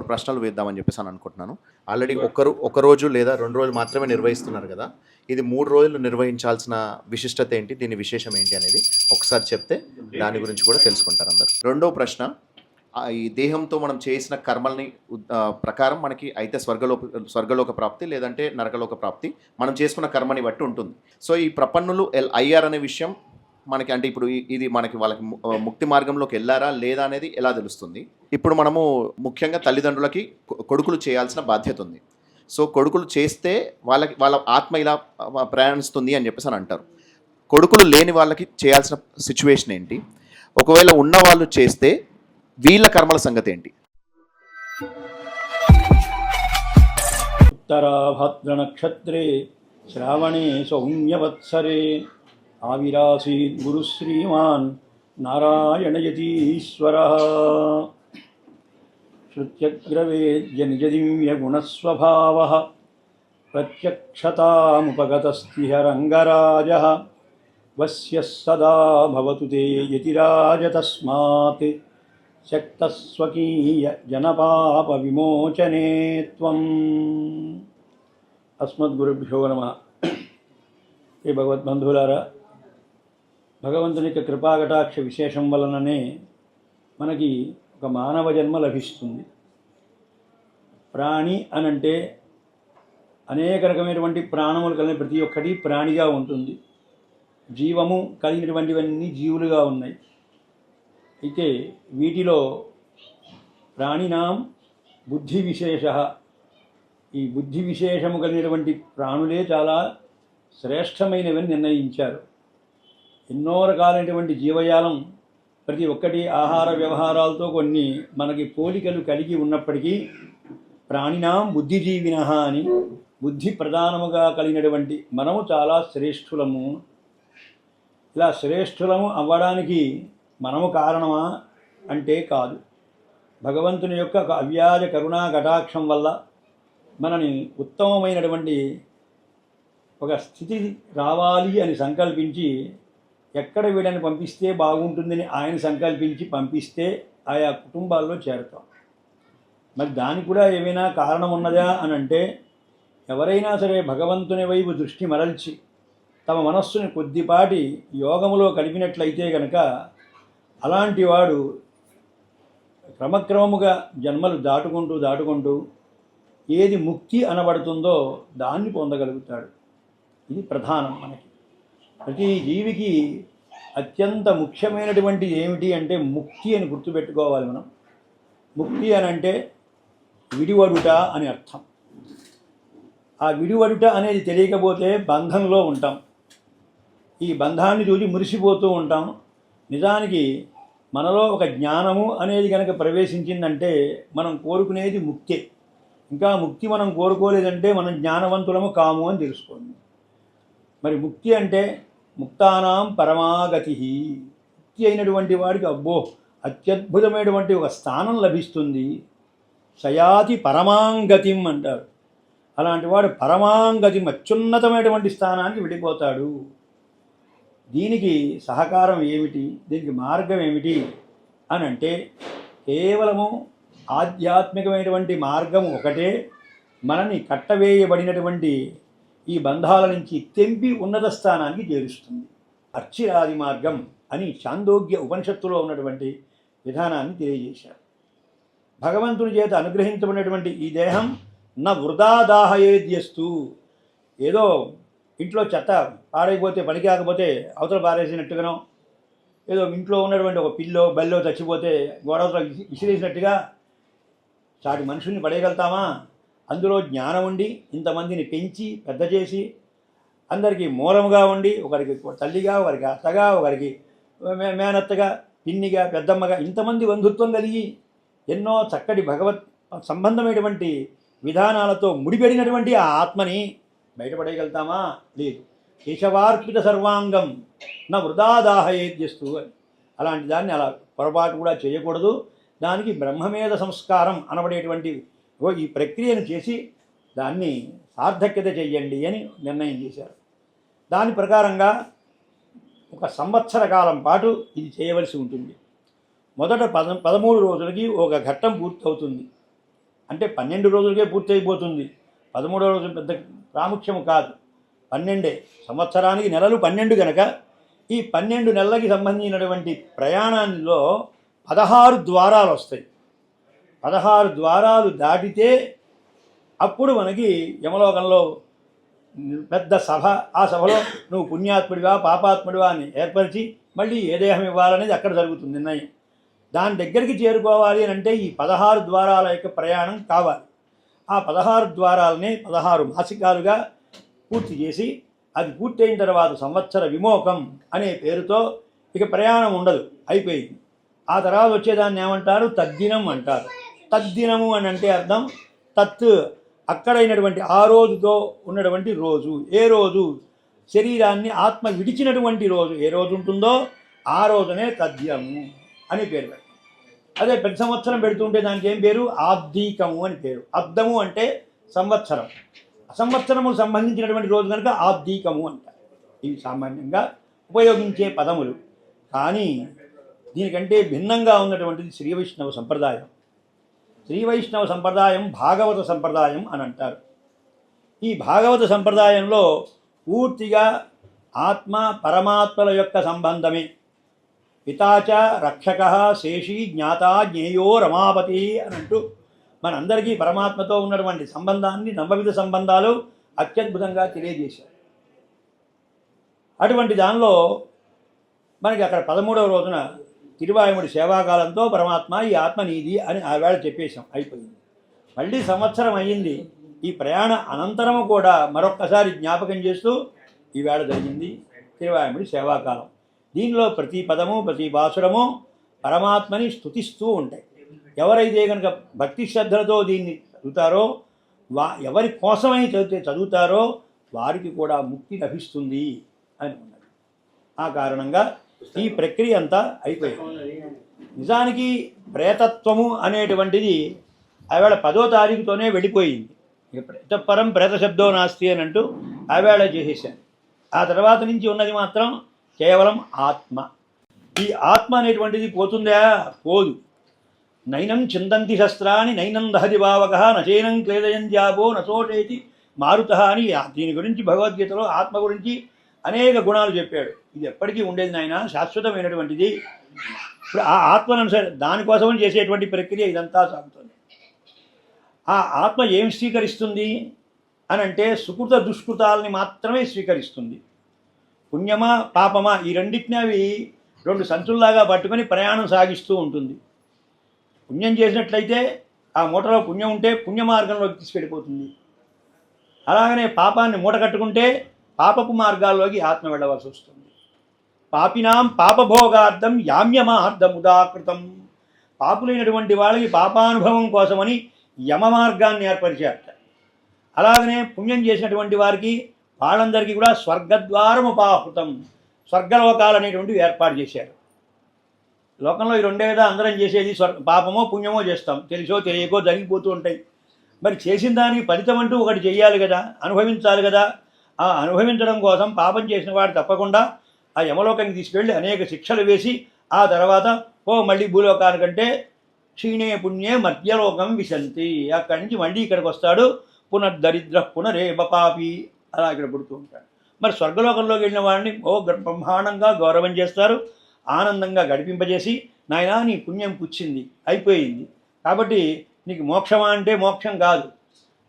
3 ప్రశ్నలు వేద్దామని చెప్పేసి అనుకుంటున్నాను. ఆల్రెడీ ఒక రోజు లేదా 2 రోజులు మాత్రమే నిర్వహిస్తున్నారు కదా, ఇది 3 రోజులు నిర్వహించాల్సిన విశిష్టత ఏంటి, దీని విశేషం ఏంటి అనేది ఒకసారి చెప్తే దాని గురించి కూడా తెలుసుకుంటారు అందరు. రెండో ప్రశ్న, ఈ దేహంతో మనం చేసిన కర్మల్ని ప్రకారం మనకి అయితే స్వర్గలోక ప్రాప్తి లేదంటే నరకలోక ప్రాప్తి మనం చేసుకున్న కర్మని బట్టి ఉంటుంది. సో ఈ ప్రపన్నులు అయ్యారనే విషయం మనకి, అంటే ఇప్పుడు ఇది మనకి వాళ్ళకి ముక్తి మార్గంలోకి వెళ్ళారా లేదా అనేది ఎలా తెలుస్తుంది? ఇప్పుడు మనము ముఖ్యంగా తల్లిదండ్రులకి కొడుకులు చేయాల్సిన బాధ్యత ఉంది. సో కొడుకులు చేస్తే వాళ్ళ ఆత్మ ఇలా ప్రయాణిస్తుంది అని చెప్పేసి అని అంటారు. కొడుకులు లేని వాళ్ళకి చేయాల్సిన సిచ్యువేషన్ ఏంటి? ఒకవేళ ఉన్న వాళ్ళు చేస్తే వీళ్ళ కర్మల సంగతి ఏంటి? ఉత్తరాభద్ర నక్షత్రే శ్రావణే సౌమ్యవత్సరే ఆవిరాసీద్ గురు శ్రీమాన్ నారాయణయతీశ్వరః శృత్యగ్రవేద్య నిజదివ్య గుణస్వభావః ప్రత్యక్షతాముపగతస్థిహ రంగరాజః వస్య సదా భవతు తే యతిరాజ తస్మాత్ శక్తస్వకీయ జనపాప విమోచనే త్వం. అస్మద్గురుభ్యో నమః. ఏ భగవద్బంధువులారా, భగవంతుని యొక్క కృపాకటాక్ష విశేషం వలననే మనకి ఒక మానవ జన్మ లభిస్తుంది. ప్రాణి అనంటే అనేక రకమైనటువంటి ప్రాణములు కలిగిన ప్రతి ఒక్కటి ప్రాణిగా ఉంటుంది. జీవము కలిగినటువంటివన్నీ జీవులుగా ఉన్నాయి. అయితే వీటిలో ప్రాణినాం బుద్ధి విశేష, ఈ బుద్ధి విశేషము కలిగినటువంటి ప్రాణులే చాలా శ్రేష్టమైనవని నిర్ణయించారు. ఎన్నో రకాలైనటువంటి జీవజాలం ప్రతి ఒక్కటి ఆహార వ్యవహారాలతో కొన్ని మనకి పోలికలు కలిగి ఉన్నప్పటికీ ప్రాణినాం బుద్ధిజీవినః అని, బుద్ధి ప్రధానముగా కలిగినటువంటి మనము చాలా శ్రేష్ఠులము. ఇలా శ్రేష్ఠులము అవ్వడానికి మనము కారణమా అంటే కాదు. భగవంతుని యొక్క అవ్యాజ కరుణా కటాక్షం వల్ల మనని ఉత్తమమైనటువంటి ఒక స్థితి రావాలి అని సంకల్పించి, ఎక్కడ వీళ్ళని పంపిస్తే బాగుంటుందని ఆయన సంకల్పించి పంపిస్తే ఆయా కుటుంబాల్లో చేరతాం. మరి దానికి కూడా ఏమైనా కారణం ఉన్నదా అని అంటే, ఎవరైనా సరే భగవంతుని వైపు దృష్టి మరల్చి తమ మనస్సుని కొద్దిపాటి యోగములో కలిపినట్లయితే కనుక అలాంటి వాడు క్రమక్రమముగా జన్మలు దాటుకుంటూ ఏది ముక్తి అనబడుతుందో దాన్ని పొందగలుగుతాడు. ఇది ప్రధానం. మనకి ప్రతి జీవికి అత్యంత ముఖ్యమైనటువంటి ఏమిటి అంటే ముక్తి అని గుర్తుపెట్టుకోవాలి మనం. ముక్తి అని అంటే విడివడుట అని అర్థం. ఆ విడివడుట అనేది తెలియకపోతే బంధంలో ఉంటాం. ఈ బంధాన్ని చూసి మురిసిపోతూ ఉంటాం. నిజానికి మనలో ఒక జ్ఞానము అనేది కనుక ప్రవేశించిందంటే మనం కోరుకునేది ముక్తే. ఇంకా ముక్తి మనం కోరుకోలేదంటే మనం జ్ఞానవంతులము కాము అని తెలుసుకోండి. మరి ముక్తి అంటే ముక్తానాం పరమాగతి. ముక్తి అయినటువంటి వాడికి అబ్బో అత్యద్భుతమైనటువంటి ఒక స్థానం లభిస్తుంది. సయాతి పరమాంగతిం అంటారు. అలాంటి వాడు పరమాంగతి అత్యున్నతమైనటువంటి స్థానానికి వెళ్ళిపోతాడు. దీనికి సహకారం ఏమిటి, దీనికి మార్గం ఏమిటి అని అంటే కేవలము ఆధ్యాత్మికమైనటువంటి మార్గం ఒకటే మనని కట్టవేయబడినటువంటి ఈ బంధాల నుంచి తెంపి ఉన్నత స్థానానికి చేరుస్తుంది. అర్చిరాది మార్గం అని చాందోగ్య ఉపనిషత్తులో ఉన్నటువంటి విధానాన్ని తెలియజేశారు. భగవంతుని చేత అనుగ్రహించబడినటువంటి ఈ దేహం నా వృధా దాహయేద్యస్తు, ఏదో ఇంట్లో చెత్త పాడైపోతే పనికి కాకపోతే అవతల పారేసినట్టుగానో, ఏదో ఇంట్లో ఉన్నటువంటి ఒక పిల్లో బల్లో చచ్చిపోతే గోడవతల విసిరేసినట్టుగా చాటి మనుషుల్ని పడేయగలుగుతామా? అందులో జ్ఞానం ఉండి ఇంతమందిని పెంచి పెద్ద చేసి అందరికీ మూలముగా ఉండి, ఒకరికి తల్లిగా, ఒకరికి అత్తగా, ఒకరికి మేనత్తగా, పిన్నిగా, పెద్దమ్మగా ఇంతమంది బంధుత్వం కలిగి ఎన్నో చక్కటి భగవత్ సంబంధమైనటువంటి విధానాలతో ముడిపెడినటువంటి ఆ ఆత్మని బయటపడేయగలుగుతామా? లేదు. కేశవార్పిత సర్వాంగం నా వృధా దాహయేద్యస్తు అని. అలాంటి దాన్ని అలా పొరపాటు కూడా చేయకూడదు. దానికి బ్రహ్మమేధ సంస్కారం అనబడేటువంటి ఈ ప్రక్రియను చేసి దాన్ని సార్థక్యత చెయ్యండి అని నిర్ణయం చేశారు. దాని ప్రకారంగా 1 సంవత్సర కాలం పాటు ఇది చేయవలసి ఉంటుంది. మొదట 13 రోజులకి ఒక ఘట్టం పూర్తవుతుంది. అంటే 12 రోజులకే పూర్తి అయిపోతుంది. 13వ రోజు పెద్ద ప్రాముఖ్యము కాదు, 12 సంవత్సరానికి నెలలు 12 కనుక ఈ 12 నెలలకి సంబంధించినటువంటి ప్రయాణంలో 16 ద్వారాలు వస్తాయి. 16 ద్వారాలు దాటితే అప్పుడు మనకి యమలోకంలో పెద్ద సభ, ఆ సభలో నువ్వు పుణ్యాత్ముడివా పాపాత్ముడివా అని ఏర్పరిచి మళ్ళీ ఏ దేహం ఇవ్వాలనేది అక్కడ జరుగుతుంది నిర్ణయం. దాని దగ్గరికి చేరుకోవాలి అని అంటే ఈ 16 ద్వారాల యొక్క ప్రయాణం కావాలి. ఆ 16 ద్వారాలని 16 మాసికాలుగా పూర్తి చేసి అది పూర్తయిన తర్వాత సంవత్సర విమోకం అనే పేరుతో ఇక ప్రయాణం ఉండదు, అయిపోయింది. ఆ తర్వాత వచ్చేదాన్ని ఏమంటారు? తద్దినం అంటారు. తద్దినము అని అంటే అర్థం తత్ అక్కడైనటువంటి ఆ రోజుతో ఉన్నటువంటి రోజు. ఏ రోజు? శరీరాన్ని ఆత్మ విడిచినటువంటి రోజు ఏ రోజు ఉంటుందో ఆ రోజునే తద్దినము అని పేరు పెట్టారు. అదే ప్రతి సంవత్సరం పెడుతుంటే దానికి ఏం పేరు? ఆబ్దీకము అని పేరు. అబ్దము అంటే సంవత్సరం, సంవత్సరము సంబంధించినటువంటి రోజు కనుక ఆబ్దీకము అంటారు. ఇవి సామాన్యంగా ఉపయోగించే పదములు. కానీ దీనికంటే భిన్నంగా ఉన్నటువంటిది శ్రీ వైష్ణవ సంప్రదాయం. శ్రీ వైష్ణవ సంప్రదాయం భాగవత సంప్రదాయం అని అంటారు. ఈ భాగవత సంప్రదాయంలో పూర్తిగా ఆత్మ పరమాత్మల యొక్క సంబంధమే. పితాచ రక్షక శేషి జ్ఞాత జ్ఞేయో రమాపతి అని అంటూ మనందరికీ పరమాత్మతో ఉన్నటువంటి సంబంధాన్ని నవవిధ సంబంధాలు అత్యద్భుతంగా తెలియజేశారు. అటువంటి దానిలో మనకి అక్కడ 13వ రోజున తిరువాయుముడి సేవాకాలంతో పరమాత్మ ఈ ఆత్మ నీది అని ఆవేళ చెప్పేశాం, అయిపోయింది. మళ్ళీ సంవత్సరం అయ్యింది. ఈ ప్రయాణ అనంతరము కూడా మరొక్కసారి జ్ఞాపకం చేస్తూ ఈవేళ జరిగింది తిరువాయుముడి సేవాకాలం. దీనిలో ప్రతి పదము ప్రతి భాసురము పరమాత్మని స్తుతిస్తూ ఉంటాయి. ఎవరైతే కనుక భక్తి శ్రద్ధలతో దీన్ని చదువుతారో, ఎవరి కోసమై చదువుతారో వారికి కూడా ముక్తి లభిస్తుంది అని ఉన్నది. ఆ కారణంగా ఈ ప్రక్రియ అంతా అయిపోయింది. నిజానికి ప్రేతత్వము అనేటువంటిది ఆవేళ 10వ తారీఖుతోనే వెళ్ళిపోయింది. ప్రేతపరం ప్రేత శబ్దో నాస్తి అని అంటూ ఆవేళ చేసేసాను. ఆ తర్వాత నుంచి ఉన్నది మాత్రం కేవలం ఆత్మ. ఈ ఆత్మ అనేటువంటిది పోతుందా? పోదు. నైనం చిందంతి శస్త్రాన్ని నైనం దహతి భావక నచైనం క్లేదయంత్యాపో నచోటేతి మారుత అని దీని గురించి భగవద్గీతలో ఆత్మ గురించి అనేక గుణాలు చెప్పాడు. ఇది ఎప్పటికీ ఉండేది నాయన, శాశ్వతమైనటువంటిది. ఇప్పుడు ఆ ఆత్మను దానికోసం చేసేటువంటి ప్రక్రియ ఇదంతా సాగుతుంది. ఆ ఆత్మ ఏం స్వీకరిస్తుంది అని అంటే సుకృత దుష్కృతాలని మాత్రమే స్వీకరిస్తుంది. పుణ్యమా పాపమా ఈ రెండింటిని అవి 2 సంచుల్లాగా పట్టుకొని ప్రయాణం సాగిస్తూ ఉంటుంది. పుణ్యం చేసినట్లయితే ఆ మూటలో పుణ్యం ఉంటే పుణ్య మార్గంలోకి తీసుకెళ్ళిపోతుంది. అలాగనే పాపాన్ని మూట కట్టుకుంటే పాపపు మార్గాల్లోకి ఆత్మ వెళ్ళవలసి వస్తుంది. పాపినాం పాపభోగార్థం యామ్యమార్థముదాకృతం. పాపులైనటువంటి వాళ్ళకి పాపానుభవం కోసమని యమ మార్గాన్ని ఏర్పరిచారట. అలాగనే పుణ్యం చేసినటువంటి వారికి వాళ్ళందరికీ కూడా స్వర్గద్వారముపాహృతం, స్వర్గలోకాలు అనేటువంటివి ఏర్పాటు చేశారు. లోకంలో ఈ రెండే కదా అందరం చేసేది, పాపమో పుణ్యమో చేస్తాం, తెలుసో తెలియకో జరిగిపోతూ ఉంటాయి. మరి చేసిన దానికి ఫలితం అంటూ ఒకటి చేయాలి కదా, అనుభవించాలి కదా. ఆ అనుభవించడం కోసం పాపం చేసిన వాడు తప్పకుండా ఆ యమలోకానికి తీసుకెళ్ళి అనేక శిక్షలు వేసి ఆ తర్వాత మళ్ళీ భూలోకానికంటే క్షీణే పుణ్యే మధ్యలోకం విశంతి, అక్కడి నుంచి మళ్ళీ ఇక్కడికి వస్తాడు. పునర్దరిద్ర పునరేవ పాపి, అలా ఇక్కడ పుడుతూ ఉంటాడు. మరి స్వర్గలోకంలోకి వెళ్ళిన వాడిని బ్రహ్మాండంగా గౌరవం చేస్తారు, ఆనందంగా గడిపింపజేసి నాయనా నీ పుణ్యం పుచ్చింది, అయిపోయింది, కాబట్టి నీకు మోక్షమా అంటే మోక్షం కాదు,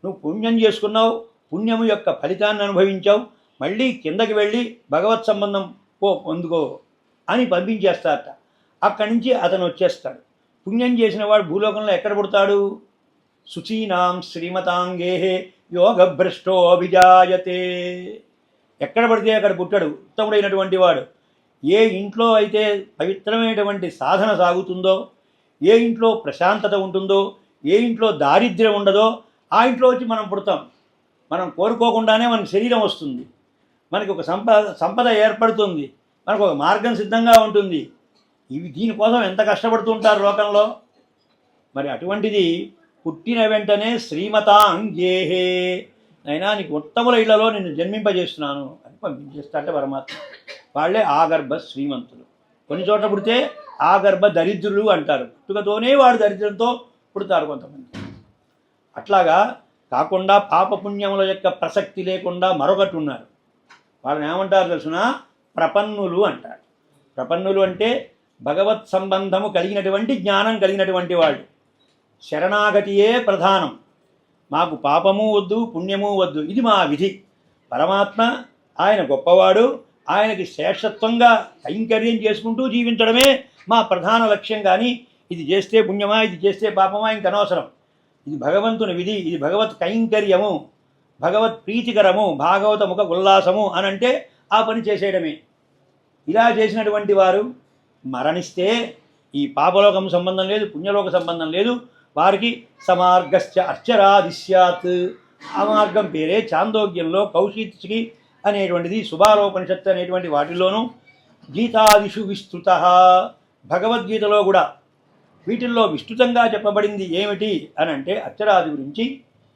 నువ్వు పుణ్యం చేసుకున్నావు, పుణ్యము యొక్క ఫలితాన్ని అనుభవించావు, మళ్ళీ కిందకి వెళ్ళి భగవత్ సంబంధం పొందుకో అని పంపించేస్తారట. అక్కడి నుంచి అతను వచ్చేస్తాడు. పుణ్యం చేసిన వాడు భూలోకంలో ఎక్కడ పుడతాడు? శుచీనాం శ్రీమతాంగేహే యోగభ్రష్టో అభిజాయతే. ఎక్కడ పడితే అక్కడ పుట్టాడు ఉత్తముడైనటువంటి వాడు. ఏ ఇంట్లో అయితే పవిత్రమైనటువంటి సాధన సాగుతుందో, ఏ ఇంట్లో ప్రశాంతత ఉంటుందో, ఏ ఇంట్లో దారిద్ర్యం ఉండదో ఆ ఇంట్లో వచ్చి మనం పుడతాం. మనం కోరుకోకుండానే మనకు శరీరం వస్తుంది, మనకి ఒక సంపద ఏర్పడుతుంది, మనకు ఒక మార్గం సిద్ధంగా ఉంటుంది. దీనికోసం ఎంత కష్టపడుతుంటారు లోకంలో. మరి అటువంటిది పుట్టిన వెంటనే శ్రీమతాంగేహే, అయినా నీకు ఉత్తముల ఇళ్లలో నిన్ను జన్మింపజేస్తున్నాను అని పంపించేస్తారంటే పరమాత్మ. వాళ్ళే ఆగర్భ శ్రీమంతులు. కొన్ని చోట్ల పుడితే ఆగర్భ దరిద్రులు అంటారు. పుట్టుకతోనే వాడు దరిద్రంతో పుడతారు కొంతమంది. అట్లాగా కాకుండా పాపపుణ్యముల యొక్క ప్రసక్తి లేకుండా మరొకటి ఉన్నారు. వాళ్ళని ఏమంటారు తెలుసిన? ప్రపన్నులు అంటారు. ప్రపన్నులు అంటే భగవత్ సంబంధము కలిగినటువంటి జ్ఞానం కలిగినటువంటి వాళ్ళు. శరణాగతియే ప్రధానం. మాకు పాపము వద్దు, పుణ్యము వద్దు, ఇది మా విధి. పరమాత్మ ఆయన గొప్పవాడు, ఆయనకి శేషత్వంగా కైంకర్యం చేసుకుంటూ జీవించడమే మా ప్రధాన లక్ష్యం. కానీ ఇది చేస్తే పుణ్యమా, ఇది చేస్తే పాపమా ఇంక అనవసరం. ఇది భగవంతుని విధి, ఇది భగవత్ కైంకర్యము, భగవత్ ప్రీతికరము, భాగవత ముఖ ఉల్లాసము అని అంటే ఆ పని చేసేయడమే. ఇలా చేసినటువంటి వారు మరణిస్తే ఈ పాపలోకం సంబంధం లేదు, పుణ్యలోక సంబంధం లేదు. వారికి సమార్గశ్చ అర్చరాదిశ్యాత్. ఆ మార్గం పేరే చాందోగ్యంలో కౌశికి అనేటువంటిది, సుబాలోపనిషత్తు అనేటువంటి వాటిల్లోనూ, గీతాదిషు విస్తృత, భగవద్గీతలో కూడా వీటిల్లో విస్తృతంగా చెప్పబడింది ఏమిటి అని అంటే అర్చరాది గురించి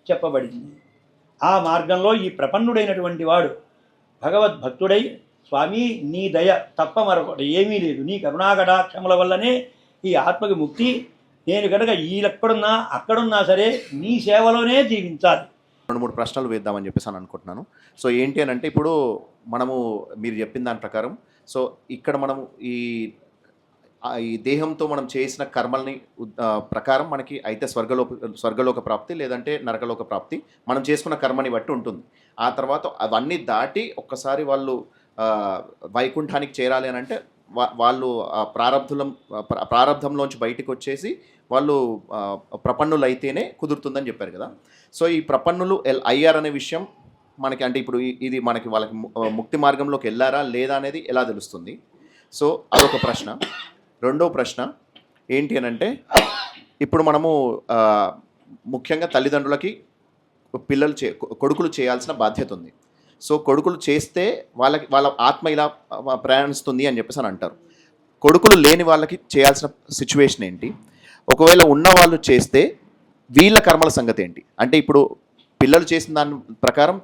చెప్పబడింది. ఆ మార్గంలో ఈ ప్రపన్నుడైనటువంటి వాడు భగవద్భక్తుడై, స్వామి నీ దయ తప్ప మరొకటి ఏమీ లేదు, నీ కరుణాకటాక్షముల వల్లనే ఈ ఆత్మకి ముక్తి, నేను కనుక ఎక్కడున్నా అక్కడున్నా సరే నీ సేవలోనే జీవించాలి. 2-3 ప్రశ్నలు వేద్దామని చెప్పేసి అని అనుకుంటున్నాను. సో ఏంటి అని అంటే, ఇప్పుడు మనము మీరు చెప్పిన దాని ప్రకారం, సో ఇక్కడ మనము ఈ దేహంతో మనం చేసిన కర్మల్ని ప్రకారం మనకి అయితే స్వర్గలోక ప్రాప్తి లేదంటే నరకలోక ప్రాప్తి మనం చేసుకున్న కర్మని బట్టి ఉంటుంది. ఆ తర్వాత అవన్నీ దాటి ఒక్కసారి వాళ్ళు వైకుంఠానికి చేరాలి అని అంటే వాళ్ళు ప్రారంధంలోంచి బయటికి వచ్చేసి వాళ్ళు ప్రపన్నులు అయితేనే కుదురుతుందని చెప్పారు కదా. సో ఈ ప్రపన్నులు అయ్యారు అనే విషయం మనకి అంటే ఇప్పుడు ఇది మనకి వాళ్ళకి ముక్తి మార్గంలోకి వెళ్ళారా లేదా అనేది ఎలా తెలుస్తుంది? సో అదొక ప్రశ్న. రెండో ప్రశ్న ఏంటి అని అంటే, ఇప్పుడు మనము ముఖ్యంగా తల్లిదండ్రులకి కొడుకులు చేయాల్సిన బాధ్యత ఉంది. సో కొడుకులు చేస్తే వాళ్ళ ఆత్మ ఇలా ప్రయాణిస్తుంది అని చెప్పేసి అని అంటారు. కొడుకులు లేని వాళ్ళకి చేయాల్సిన సిచ్యువేషన్ ఏంటి? ఒకవేళ ఉన్న వాళ్ళు చేస్తే వీళ్ళ కర్మల సంగతి ఏంటి? అంటే ఇప్పుడు పిల్లలు చేసిన దాని ప్రకారం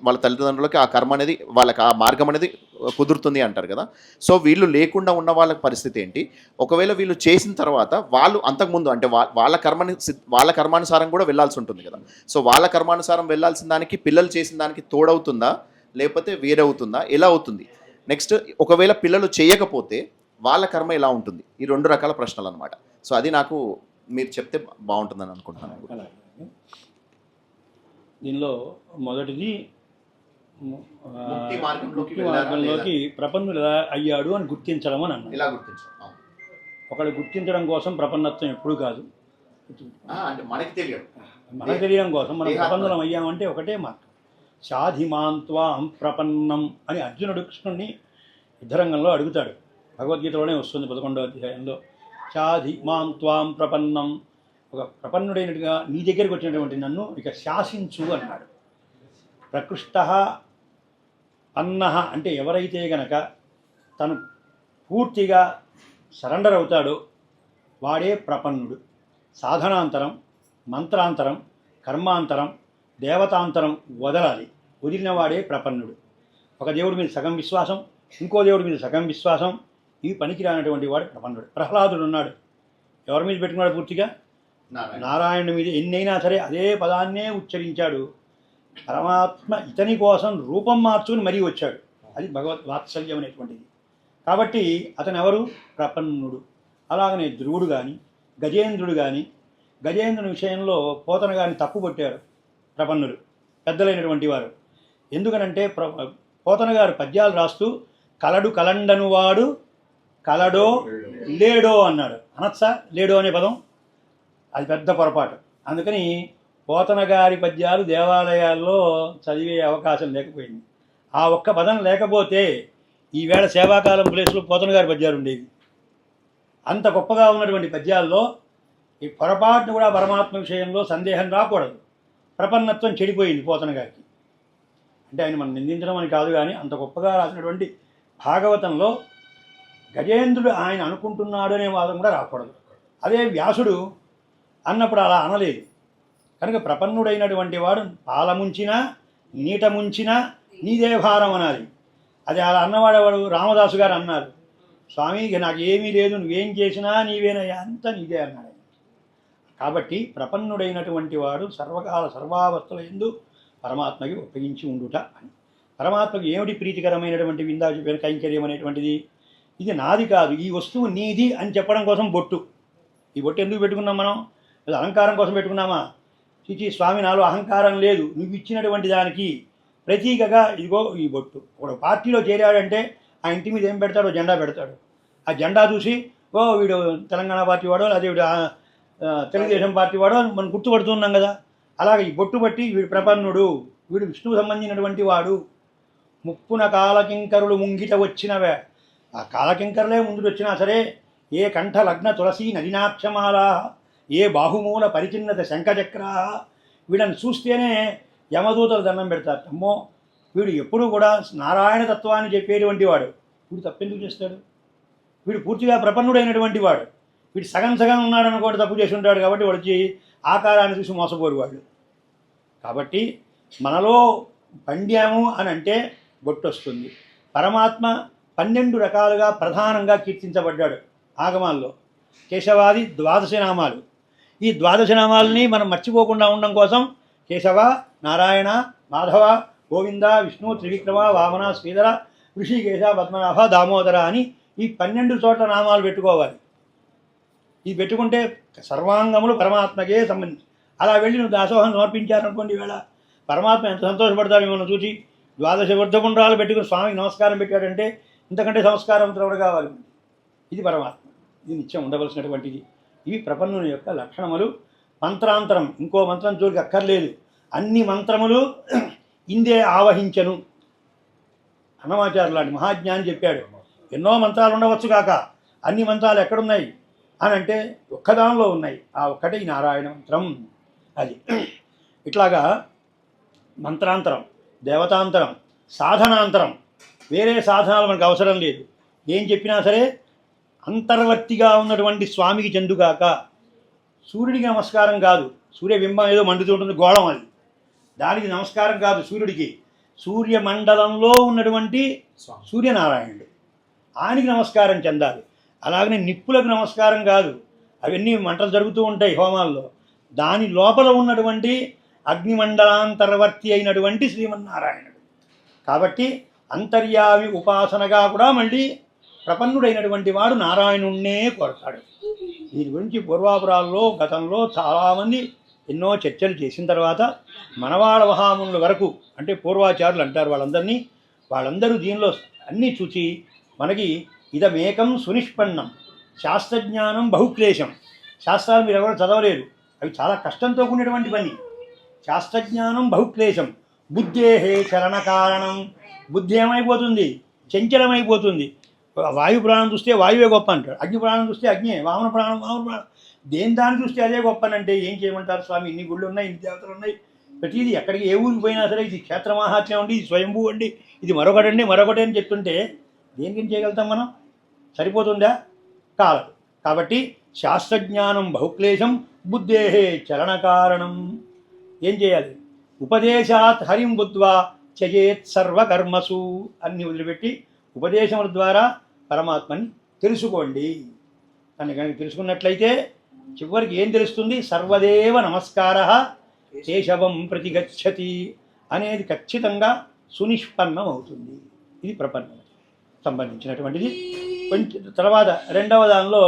వాళ్ళ తల్లిదండ్రులకి ఆ కర్మ అనేది, వాళ్ళకి ఆ మార్గం అనేది కుదురుతుంది అంటారు కదా. సో వీళ్ళు లేకుండా ఉన్న వాళ్ళ పరిస్థితి ఏంటి? ఒకవేళ వీళ్ళు చేసిన తర్వాత వాళ్ళు అంతకుముందు అంటే వాళ్ళ కర్మానుసారం కూడా వెళ్ళాల్సి ఉంటుంది కదా. సో వాళ్ళ కర్మానుసారం వెళ్ళాల్సిన దానికి పిల్లలు చేసిన దానికి తోడవుతుందా లేకపోతే వేరవుతుందా, ఎలా అవుతుంది? నెక్స్ట్ ఒకవేళ పిల్లలు చేయకపోతే వాళ్ళ కర్మ ఎలా ఉంటుంది? ఈ 2 రకాల ప్రశ్నలు అనమాట. సో అది నాకు మీరు చెప్తే బాగుంటుందని అనుకుంటున్నాను. దీనిలో మొదటిది ముక్తి మార్గంలోకి ప్రపన్నులు ఎలా అయ్యాడు అని గుర్తించడం అని అన్నారు. ఎలా గుర్తించడం? ఒకళ్ళు గుర్తించడం కోసం ప్రపన్నత్వం ఎప్పుడు కాదు, అంటే మనకి తెలియడం కోసం మనం ప్రపన్నులం అయ్యామంటే ఒకటే మార్గం. శాధిమాంత్వాం ప్రపన్నం అని అర్జునుడు కృష్ణుడిని యుద్ధరంగంలో అడుగుతాడు. భగవద్గీతలోనే వస్తుంది 11వ అధ్యాయంలో. శాధిమాంత్వాం ప్రపన్నం, ఒక ప్రపన్నుడైనట్టుగా నీ దగ్గరికి వచ్చినటువంటి నన్ను ఇక శాసించు అన్నాడు. ప్రకృష్ట అన్న అంటే ఎవరైతే గనక తను పూర్తిగా సరెండర్ అవుతాడో వాడే ప్రపన్నుడు. సాధనాంతరం, మంత్రాంతరం, కర్మాంతరం, దేవతాంతరం వదలాలి. వదిలిన వాడే ప్రపన్నుడు. ఒక దేవుడి మీద సగం విశ్వాసం, ఇంకో దేవుడి మీద సగం విశ్వాసం, ఇవి పనికిరానటువంటి వాడు ప్రపన్నుడు. ప్రహ్లాదుడు ఉన్నాడు, ఎవరి మీద పెట్టుకున్నాడు? పూర్తిగా నారాయణుడి మీద. ఎన్నైనా సరే అదే పదాన్నే ఉచ్చరించాడు. పరమాత్మ ఇతని కోసం రూపం మార్చుకుని మరీ వచ్చాడు. అది భగవత్ వాత్సల్యం అనేటువంటిది. కాబట్టి అతను ఎవరు? ప్రపన్నుడు. అలాగనే ధ్రువుడు కానీ, గజేంద్రుడు కానీ, గజేంద్రుని విషయంలో పోతన గారిని తప్పు పట్టారు ప్రపన్నులు, పెద్దలైనటువంటి వారు. ఎందుకనంటే పోతన గారు పద్యాలు రాస్తూ కలడు కలండను వాడు కలడో లేడో అన్నాడు. అనొచ్చా లేడో అనే పదం? అది పెద్ద పొరపాటు. అందుకని పోతన గారి పద్యాలు దేవాలయాల్లో చదివే అవకాశం లేకపోయింది. ఆ ఒక్క పదం లేకపోతే ఈవేళ సేవాకాలం ప్లేస్లో పోతన గారి పద్యాలు ఉండేవి. అంత గొప్పగా ఉన్నటువంటి పద్యాల్లో ఈ పొరపాటును కూడా పరమాత్మ విషయంలో సందేహం రాకూడదు. ప్రపన్నత్వం చెడిపోయింది పోతన గారికి. అంటే ఆయన మనం నిందించడం అని కాదు, కానీ అంత గొప్పగా రాసినటువంటి భాగవతంలో గజేంద్రుడు ఆయన అనుకుంటున్నాడు అనే వాదం కూడా రాకూడదు. అదే వ్యాసుడు అన్నప్పుడు అలా అనలేదు. కనుక ప్రపన్నుడైనటువంటి వాడు పాలముంచినా నీట ముంచినా నీదే భారం అనాలి. అది అలా అన్నవాడేవాడు రామదాసు గారు అన్నారు, స్వామి నాకు ఏమీ లేదు, నువ్వేం చేసినా నీవేనయ్యా, అంతా నీదే అన్నాడు. కాబట్టి ప్రపన్నుడైనటువంటి వాడు సర్వకాల సర్వావస్థల యందు పరమాత్మకి ఒప్పగించి ఉండుట అని. పరమాత్మకి ఏమిటి ప్రీతికరమైనటువంటి విందా చెప్పిన కైంకర్యం అనేటువంటిది? ఇది నాది కాదు, ఈ వస్తువు నీది అని చెప్పడం కోసం బొట్టు. ఈ బొట్టు ఎందుకు పెట్టుకున్నాం మనం? అది అలంకారం కోసం పెట్టుకున్నామా? చిచి స్వామి, నాలో అహంకారం లేదు, నువ్వు ఇచ్చినటువంటి దానికి ప్రతీకగా ఇదిగో ఈ బొట్టు. ఒక పార్టీలో చేరాడంటే ఆ ఇంటి మీద ఏం పెడతాడో? జెండా పెడతాడు. ఆ జెండా చూసి ఓ వీడు తెలంగాణ పార్టీ వాడో, అదే వీడు తెలుగుదేశం పార్టీ వాడో మనం గుర్తుపడుతున్నాం కదా. అలాగే ఈ బొట్టు బట్టి వీడు ప్రపన్నుడు, వీడు విష్ణువు సంబంధించినటువంటి వాడు. ముప్పున కాలకింకరులు ముంగిట వచ్చినవే, ఆ కాలకింకరులే ముందుకు వచ్చినా సరే, ఏ కంఠ లగ్న తులసి నదినాక్షమాల, ఏ బాహుమూల పరిచిన్నత శంఖచక్ర, వీళ్ళని చూస్తేనే యమదూతలు దండం పెడతారు. అమ్మో వీడు ఎప్పుడూ కూడా నారాయణ తత్వాన్ని చెప్పేటువంటి వాడు, వీడు తప్పెందుకు చేస్తాడు? వీడు పూర్తిగా ప్రపన్నుడైనటువంటి వాడు. వీడు సగం సగం ఉన్నాడు అనుకోండి, తప్పు చేసి ఉంటాడు. కాబట్టి వాడు వచ్చి ఆకారాన్ని చూసి మోసపోరు వాళ్ళు. కాబట్టి మనలో పండ్యాము అని అంటే బొట్టు వస్తుంది. పరమాత్మ 12 రకాలుగా ప్రధానంగా కీర్తించబడ్డాడు ఆగమాల్లో. కేశవాది 12 నామాలు. ఈ 12 నామాలని మనం మర్చిపోకుండా ఉండడం కోసం కేశవ, నారాయణ, మాధవ, గోవింద, విష్ణు, త్రివిక్రమ, వామన, శ్రీధర, ఋషికేశ, పద్మనాభ, దామోదర అని ఈ 12 చోట్ల నామాలు పెట్టుకోవాలి. ఇది పెట్టుకుంటే సర్వాంగములు పరమాత్మకే సంబంధించి. అలా వెళ్ళి నువ్వు దాసోహం సమర్పించారనుకోండి, ఈవేళ పరమాత్మ ఎంత సంతోషపడతాడు మిమ్మల్ని చూసి. 12 వృద్ధపుండ్రాలు పెట్టుకుని స్వామికి నమస్కారం పెట్టాడంటే ఇంతకంటే సంస్కారం త్రవడ కావాలి. ఇది పరమాత్మ, ఇది నిత్యం ఉండవలసినటువంటిది. ఇవి ప్రపన్నుని యొక్క లక్షణములు. మంత్రాంతరం, ఇంకో మంత్రం జోలికి అక్కర్లేదు. అన్ని మంత్రములు ఇందే ఆవహించను. అన్నమాచార్య లాంటి మహాజ్ఞాని చెప్పాడు, ఎన్నో మంత్రాలు ఉండవచ్చు కాక అన్ని మంత్రాలు ఎక్కడున్నాయి అని అంటే ఒక్కదానిలో ఉన్నాయి. ఆ ఒక్కటే ఈ నారాయణ మంత్రం. అది ఇట్లాగా మంత్రాంతరం, దేవతాంతరం, సాధనాంతరం. వేరే సాధనాలు మనకు అవసరం లేదు. ఏం చెప్పినా సరే అంతర్వర్తిగా ఉన్నటువంటి స్వామికి చెందుగాక. సూర్యుడికి నమస్కారం కాదు, సూర్యబింబం ఏదో మండుతూ ఉంటుంది, గోళం అది, దానికి నమస్కారం కాదు సూర్యుడికి. సూర్యమండలంలో ఉన్నటువంటి సూర్యనారాయణుడు, ఆయనకి నమస్కారం చెందాలి. అలాగనే నిప్పులకు నమస్కారం కాదు, అవన్నీ మంటలు జరుగుతూ ఉంటాయి హోమాల్లో. దాని లోపల ఉన్నటువంటి అగ్నిమండలాంతర్వర్తి అయినటువంటి శ్రీమన్నారాయణుడు. కాబట్టి అంతర్యామి ఉపాసనగా కూడా మళ్ళీ ప్రపన్నుడైనటువంటి వాడు నారాయణుణ్ణే కోరతాడు. దీని గురించి పూర్వాపురాల్లో గతంలో చాలామంది ఎన్నో చర్చలు చేసిన తర్వాత మనవాళ మహామునుల వరకు, అంటే పూర్వాచారులు అంటారు వాళ్ళందరూ దీనిలో అన్నీ చూసి మనకి ఇదమేకం సునిష్పన్నం శాస్త్రజ్ఞానం బహుక్లేశం. శాస్త్రాలు మీరు ఎవరు చదవలేరు, అవి చాలా కష్టంతో కూడినటువంటి పని. శాస్త్రజ్ఞానం బహుక్లేశం, బుద్ధేహే చలన కారణం. బుద్ధి ఏమైపోతుంది? చంచలమైపోతుంది. వాయు ప్రాణం చూస్తే వాయువే గొప్ప అంటాడు, అగ్ని ప్రాణం చూస్తే అగ్నే, వామన ప్రాణం. దేని దాన్ని చూస్తే అదే గొప్పనంటే ఏం చేయమంటారు స్వామి? ఇన్ని గుళ్ళు ఉన్నాయి, ఇన్ని దేవతలు ఉన్నాయి, ప్రతిదీ ఎక్కడికి ఏ ఊరికి పోయినా సరే ఇది క్షేత్ర మహాత్మ్యం అండి, ఇది స్వయంభూ అండి, ఇది మరొకటి అని చెప్తుంటే దేనికేం చేయగలుగుతాం మనం? సరిపోతుందా? కాలదు. కాబట్టి శాస్త్రజ్ఞానం బహుక్లేశం, బుద్ధేహే చలన కారణం. ఏం చేయాలి? ఉపదేశాత్ హరిం బుద్ధ్వా చయేత్ సర్వకర్మసు. అన్ని వదిలిపెట్టి ఉపదేశముల ద్వారా పరమాత్మని తెలుసుకోండి. దాన్ని కనుక తెలుసుకున్నట్లయితే చివరికి ఏం తెలుస్తుంది? సర్వదేవ నమస్కార కేశవం ప్రతిగచ్చతి అనేది ఖచ్చితంగా సునిష్పన్నం అవుతుంది. ఇది ప్రపన్నం సంబంధించినటువంటిది. కొంచెం తర్వాత రెండవ దానిలో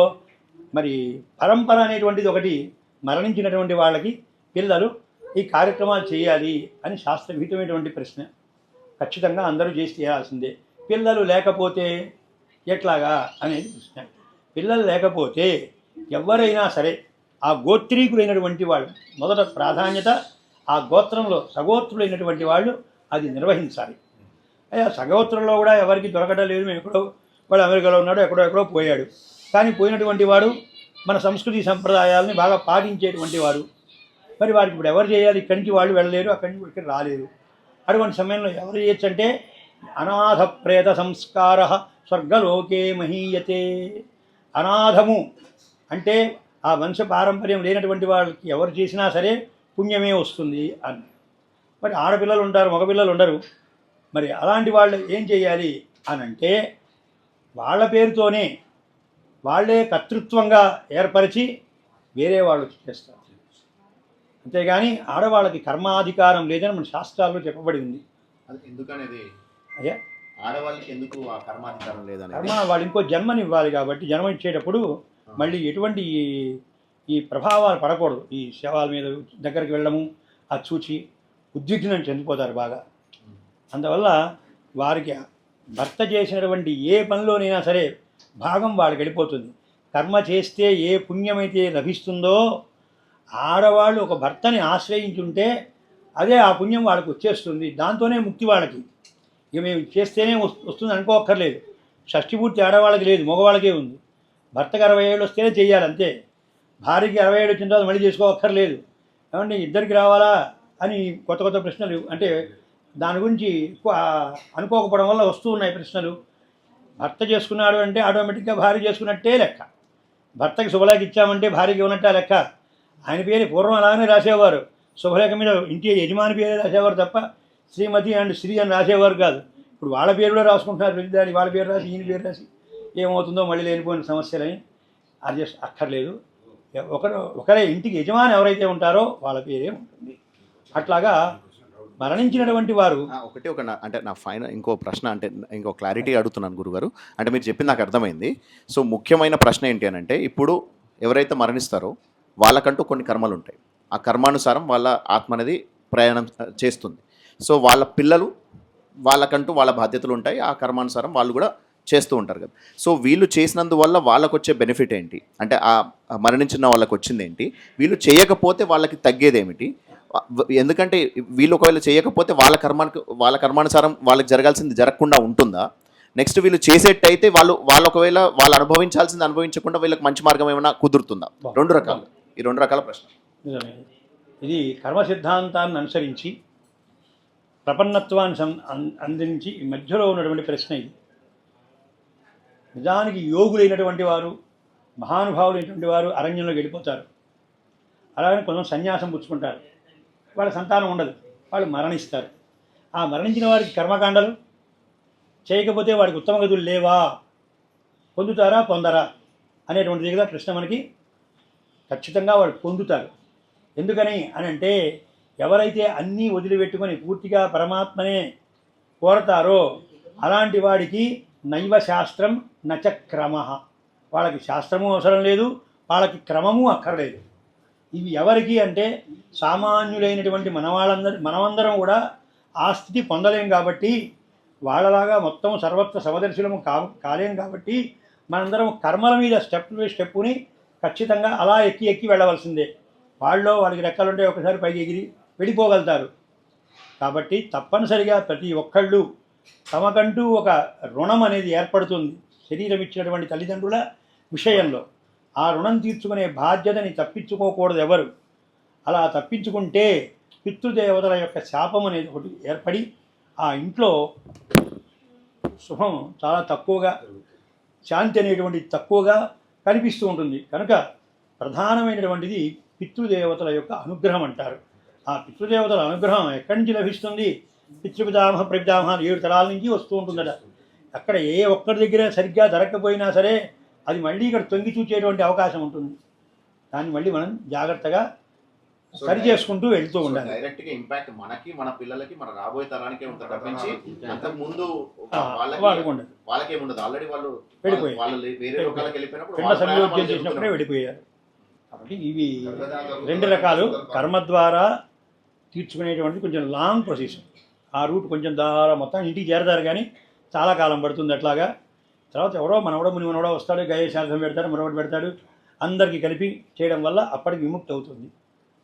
మరి పరంపర అనేటువంటిది ఒకటి. మరణించినటువంటి వాళ్ళకి పిల్లలు ఈ కార్యక్రమాలు చేయాలి అని శాస్త్రవిహితమైనటువంటి ప్రశ్న. ఖచ్చితంగా అందరూ చేసి చేయాల్సిందే. పిల్లలు లేకపోతే ఎట్లాగా అనేది ప్రశ్న. పిల్లలు లేకపోతే ఎవరైనా సరే ఆ గోత్రీకులైనటువంటి వాళ్ళు మొదట ప్రాధాన్యత, ఆ గోత్రంలో సగోత్రులైనటువంటి వాళ్ళు అది నిర్వహించాలి. సగోత్రంలో కూడా ఎవరికి దొరకడం లేదు. మేము ఎక్కడో వాడు అమెరికాలో ఉన్నాడు, ఎక్కడో పోయాడు. కానీ పోయినటువంటి వాడు మన సంస్కృతి సంప్రదాయాలని బాగా పాటించేటువంటి వాడు. మరి వారికి ఇప్పుడు ఎవరు చేయాలి? ఇక్కడి నుంచి వాళ్ళు వెళ్ళలేరు, అక్కడి నుంచి ఇక్కడ రాలేరు. అటువంటి సమయంలో ఎవరు చేయొచ్చు అంటే అనాథ ప్రేత సంస్కార స్వర్గలోకే మహీయతే. అనాథము అంటే ఆ వంశ పారంపర్యం లేనటువంటి వాళ్ళకి ఎవరు చేసినా సరే పుణ్యమే వస్తుంది అని. మరి ఆడపిల్లలు ఉంటారు, మగపిల్లలు ఉండరు. మరి అలాంటి వాళ్ళు ఏం చేయాలి అని అంటే వాళ్ళ పేరుతోనే వాళ్ళే కర్తృత్వంగా ఏర్పరిచి వేరే వాళ్ళు చేస్తారు. అంతేగాని ఆడవాళ్ళకి కర్మాధికారం లేదని మన శాస్త్రాల్లో చెప్పబడి ఉంది. అది ఎందుకనేది అయ్యా ఆడవాళ్ళకి ఎందుకు ఆ కర్మాధికారం లేదని కర్మ వాళ్ళు ఇంకో జన్మనివ్వాలి కాబట్టి జన్మ ఇచ్చేటప్పుడు మళ్ళీ ఎటువంటి ఈ ప్రభావాలు పడకూడదు. ఈ శవాల మీద దగ్గరికి వెళ్ళడము అది చూచి ఉద్విగ్నం చెందిపోతారు బాగా. అందువల్ల వారికి భర్త చేసినటువంటి ఏ పనిలోనైనా సరే భాగం వాళ్ళకి వెళ్ళిపోతుంది. కర్మ చేస్తే ఏ పుణ్యమైతే లభిస్తుందో ఆడవాళ్ళు ఒక భర్తని ఆశ్రయించుంటే అదే ఆ పుణ్యం వాళ్ళకి వచ్చేస్తుంది. దాంతోనే ముక్తి వాళ్ళకి. ఇక మేము చేస్తేనే వస్తుంది అనుకోక్కర్లేదు. షష్ఠిపూర్తి ఆడవాళ్ళకి లేదు, మగవాళ్ళకే ఉంది. భర్తకు 60 ఏళ్ళు వస్తేనే చెయ్యాలి అంతే. భార్యకి 60 ఏళ్ళు వచ్చిన తర్వాత మళ్ళీ చేసుకోక్కర్లేదు. ఏమంటే ఇద్దరికి రావాలా అని కొత్త కొత్త ప్రశ్నలు, అంటే దాని గురించి ఎక్కువ అనుకోకపోవడం వల్ల వస్తూ ఉన్నాయి ప్రశ్నలు. భర్త చేసుకున్నాడు అంటే ఆటోమేటిక్గా భార్య చేసుకున్నట్టే లెక్క. భర్తకి శుభలేఖ ఇచ్చామంటే భార్యకి ఇవ్వనట్టే లెక్క. ఆయన పేరు పూర్వం అలాగనే రాసేవారు. శుభలేఖ మీద ఇంటి యజమాని పేరే రాసేవారు తప్ప శ్రీమతి అండ్ శ్రీ అని రాసేవారు కాదు. ఇప్పుడు వాళ్ళ పేరు కూడా రాసుకుంటున్నారు. వెళ్ళి వాళ్ళ పేరు రాసి ఈయన పేరు రాసి ఏమవుతుందో మళ్ళీ లేనిపోయిన సమస్యలని అది అక్కర్లేదు. ఒకరే ఇంటికి యజమాని ఎవరైతే ఉంటారో వాళ్ళ పేరే ఉంటుంది. అట్లాగా మరణించినటువంటి వారు అంటే నా ఫైనల్ ఇంకో ప్రశ్న, అంటే ఇంకో క్లారిటీ అడుగుతున్నాను గురుగారు. అంటే మీరు చెప్పింది నాకు అర్థమైంది. సో ముఖ్యమైన ప్రశ్న ఏంటి అని అంటే, ఇప్పుడు ఎవరైతే మరణిస్తారో వాళ్ళకంటూ కొన్ని కర్మలు ఉంటాయి. ఆ కర్మానుసారం వాళ్ళ ఆత్మ అనేది ప్రయాణం చేస్తుంది. సో వాళ్ళ పిల్లలు వాళ్ళకంటూ వాళ్ళ బాధ్యతలు ఉంటాయి. ఆ కర్మానుసారం వాళ్ళు కూడా చేస్తూ ఉంటారు కదా. సో వీళ్ళు చేసినందువల్ల వాళ్ళకు వచ్చే బెనిఫిట్ ఏంటి, అంటే ఆ మరణించిన వాళ్ళకి వచ్చింది ఏంటి, వీళ్ళు చేయకపోతే వాళ్ళకి తగ్గేది ఏమిటి? ఎందుకంటే వీళ్ళు ఒకవేళ చేయకపోతే వాళ్ళ కర్మానుసారం వాళ్ళకి జరగాల్సింది జరగకుండా ఉంటుందా? నెక్స్ట్ వీళ్ళు చేసేట్టయితే వాళ్ళు ఒకవేళ వాళ్ళు అనుభవించాల్సింది అనుభవించకుండా వీళ్ళకి మంచి మార్గం ఏమైనా కుదురుతుందా? ఈ రెండు రకాల ప్రశ్న. నిజమే. ఇది కర్మ సిద్ధాంతాన్ని అనుసరించి ప్రపన్నత్వాన్ని అందించి ఈ మధ్యలో ఉన్నటువంటి ప్రశ్న ఇది. నిజానికి యోగులైనటువంటి వారు, మహానుభావులైనటువంటి వారు అరణ్యంలోకి వెళ్ళిపోతారు. అలాగని కొంచెం సన్యాసం పుచ్చుకుంటారు. వాళ్ళ సంతానం ఉండదు, వాళ్ళు మరణిస్తారు. ఆ మరణించిన వారికి కర్మకాండలు చేయకపోతే వాడికి ఉత్తమ గతులు లేవా, పొందుతారా పొందరా అనేటువంటిది కదా ప్రశ్న మనకి. ఖచ్చితంగా వాడు పొందుతారు. ఎందుకని అని అంటే, ఎవరైతే అన్నీ వదిలిపెట్టుకొని పూర్తిగా పరమాత్మనే కోరతారో అలాంటి వాడికి నైవ శాస్త్రం నచ క్రమ. వాళ్ళకి శాస్త్రము అవసరం లేదు, వాళ్ళకి క్రమము అక్కర్లేదు. ఇవి ఎవరికి అంటే సామాన్యులైనటువంటి మనమందరం కూడా ఆ స్థితి పొందలేం కాబట్టి, వాళ్ళలాగా మొత్తం సర్వత్ర సమదర్శనము కాలేం కాబట్టి మనందరం కర్మల మీద స్టెప్పుని ఖచ్చితంగా అలా ఎక్కి వెళ్ళవలసిందే. వాళ్ళకి రెక్కలుంటే ఒకసారి పైకి ఎగిరి వెళ్ళిపోగలుగుతారు. కాబట్టి తప్పనిసరిగా ప్రతి ఒక్కళ్ళు తమకంటూ ఒక రుణం అనేది ఏర్పడుతుంది శరీరం ఇచ్చినటువంటి తల్లిదండ్రుల విషయంలో. ఆ రుణం తీర్చుకునే బాధ్యతని తప్పించుకోకూడదు ఎవరు. అలా తప్పించుకుంటే పితృదేవతల యొక్క శాపం అనేది ఒకటి ఏర్పడి ఆ ఇంట్లో శుభం చాలా తక్కువగా, శాంతి అనేటువంటిది తక్కువగా కనిపిస్తూ ఉంటుంది. కనుక ప్రధానమైనటువంటిది పితృదేవతల యొక్క అనుగ్రహం అంటారు. ఆ పితృదేవతల అనుగ్రహం ఎక్కడి నుంచి లభిస్తుంది? పితృపితామహ ప్రపితామహ 7 తరాల నుంచి వస్తూ ఉంటుందట. అక్కడ ఏ ఒక్కరి దగ్గర సరిగ్గా జరగకపోయినా సరే అది మళ్ళీ ఇక్కడ తొంగి చూచేటువంటి అవకాశం ఉంటుంది. దాన్ని మళ్ళీ మనం జాగ్రత్తగా సరి చేసుకుంటూ వెళ్తూ ఉండాలి. డైరెక్ట్గా ఇంపాక్ట్ మనకి, మన పిల్లలకి, మన రాబోయే తరానికే ఉంటుంది తప్పించి అంతకు ముందు వాళ్ళకేముండదు. ఆల్రెడీ వాళ్ళు వేరే లోకాలకు వెళ్ళిపోయినప్పుడు పిండ సంయోజనం చేసినప్పుడే వెళ్ళిపోయారు. కాబట్టి ఇవి 2 రకాలు. కర్మ ద్వారా తీర్చుకునేటువంటి కొంచెం లాంగ్ ప్రొసీజర్. ఆ రూట్ కొంచెం ద్వారా మొత్తం ఇంటికి చేరతారు కానీ చాలా కాలం పడుతుంది. అట్లాగా తర్వాత ఎవరో మునిమనవడో వస్తాడు, గయేశార్థం పెడతాడు, మరొకటి పెడతాడు, అందరికీ కలిపి చేయడం వల్ల అప్పటికి విముక్తి అవుతుంది.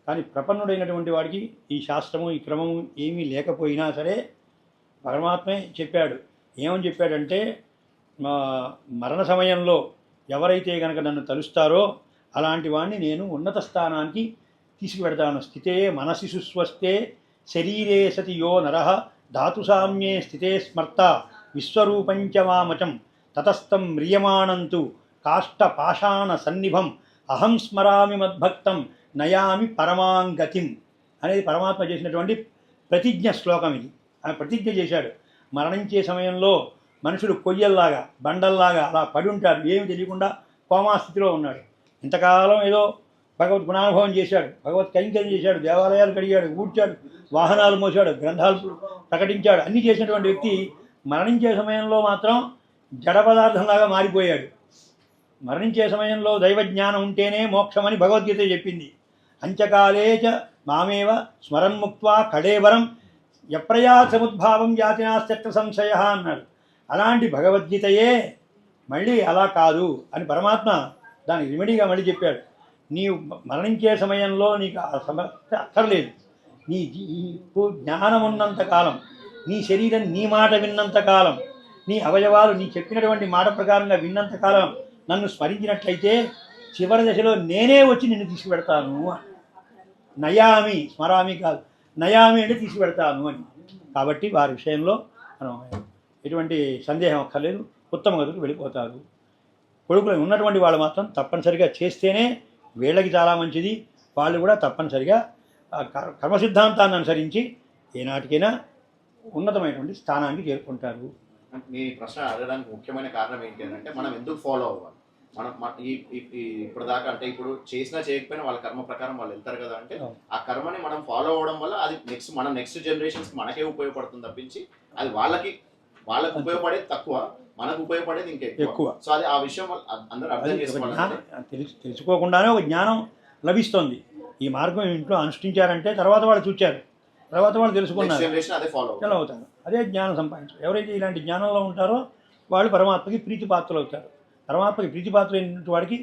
కానీ ప్రపన్నుడైనటువంటి వాడికి ఈ శాస్త్రము, ఈ క్రమము ఏమీ లేకపోయినా సరే పరమాత్మే చెప్పాడు. ఏమని చెప్పాడంటే, మరణ సమయంలో ఎవరైతే కనుక నన్ను తలుస్తారో అలాంటి వాడిని నేను ఉన్నత స్థానానికి తీసుకువెడతాను. స్థితే మనసి సుస్వస్తే శరీరే సతి యో నరః ధాతుసామ్యే స్థితే స్మర్త విశ్వరూపంచమామచం తతస్థం మ్రియమాణంతు కాష్టపాషాణ సన్నిభం అహం స్మరామి మద్భక్తం నయామి పరమాంగతిం అనేది పరమాత్మ చేసినటువంటి ప్రతిజ్ఞ శ్లోకం ఇది. ఆయన ప్రతిజ్ఞ చేశాడు. మరణించే సమయంలో మనుషులు కొయ్యల్లాగా, బండల్లాగా అలా పడి ఉంటారు, ఏమి తెలియకుండా కోమాస్థితిలో ఉన్నాడు. ఇంతకాలం ఏదో భగవత్ గుణానుభవం చేశాడు, భగవత్ కైంకర్యం చేశాడు, దేవాలయాలు కడిగాడు, ఊడ్చాడు, వాహనాలు మోసాడు, గ్రంథాలు ప్రకటించాడు, అన్నీ చేసినటువంటి వ్యక్తి మరణించే సమయంలో మాత్రం జడ పదార్థంలాగా మారిపోయాడు. మరణించే సమయంలో దైవజ్ఞానం ఉంటేనే మోక్షమని భగవద్గీత చెప్పింది. అంచకాలేచ మామేవ స్మరన్ముక్త్వా కడేవరం యప్రయాసముద్భావం జాతినాస్త్యత్ర సంశయ అన్నాడు. అలాంటి భగవద్గీతయే మళ్ళీ అలా కాదు అని పరమాత్మ దానికి రెమెడీగా మళ్ళీ చెప్పాడు. నీవు మరణించే సమయంలో నీకు ఆ సమస్య అక్కర్లేదు. నీకు జ్ఞానం ఉన్నంతకాలం, నీ శరీరం నీ మాట విన్నంతకాలం, నీ అవయవాలు నీ చెప్పినటువంటి మాట ప్రకారంగా విన్నంతకాలం నన్ను స్మరించినట్లయితే చివరి దశలో నేనే వచ్చి నిన్ను తీసుకుపెడతాను. నయామి, స్మరామి కాదు, నయామి అంటే తీసుకుపెడతాను అని. కాబట్టి వారి విషయంలో మనం ఎటువంటి సందేహం అక్కర్లేదు, ఉత్తమ గతికి వెళ్ళిపోతారు. కొడుకులు ఉన్నటువంటి వాళ్ళు మాత్రం తప్పనిసరిగా చేస్తేనే వీళ్ళకి చాలా మంచిది. వాళ్ళు కూడా తప్పనిసరిగా కర్మ సిద్ధాంతాన్ని అనుసరించి ఏనాటికైనా ఉన్నతమైనటువంటి స్థానానికి చేరుకుంటారు. మీ ప్రశ్న అడగడానికి ముఖ్యమైన కారణం ఏంటి అని అంటే, మనం ఎందుకు ఫాలో అవ్వాలి? ఇప్పుడు దాకా అంటే ఇప్పుడు చేసినా చేయకపోయినా వాళ్ళ కర్మ ప్రకారం వాళ్ళు వెళ్తారు కదా. అంటే ఆ కర్మని మనం ఫాలో అవ్వడం వల్ల అది నెక్స్ట్ జనరేషన్స్ మనకే ఉపయోగపడుతుంది తప్పించి అది వాళ్ళకి ఉపయోగపడేది తక్కువ, మనకు ఉపయోగపడేది ఇంకా ఎక్కువ. సో అది ఆ విషయం అందరూ అర్థం చేసుకోవాలి. తెలుసుకోకుండానే ఒక జ్ఞానం లభిస్తుంది. ఈ మార్గం ఇంట్లో అనుష్ఠించారంటే తర్వాత వాళ్ళు చూచారు, తర్వాత వాళ్ళు తెలుసుకున్నారు, ఎలా అవుతారు. అదే జ్ఞానం సంపాదించారు. ఎవరైతే ఇలాంటి జ్ఞానంలో ఉంటారో వాళ్ళు పరమాత్మకి ప్రీతిపాత్రలు అవుతారు. పరమాత్మకి ప్రీతిపాత్రులైన వాడికి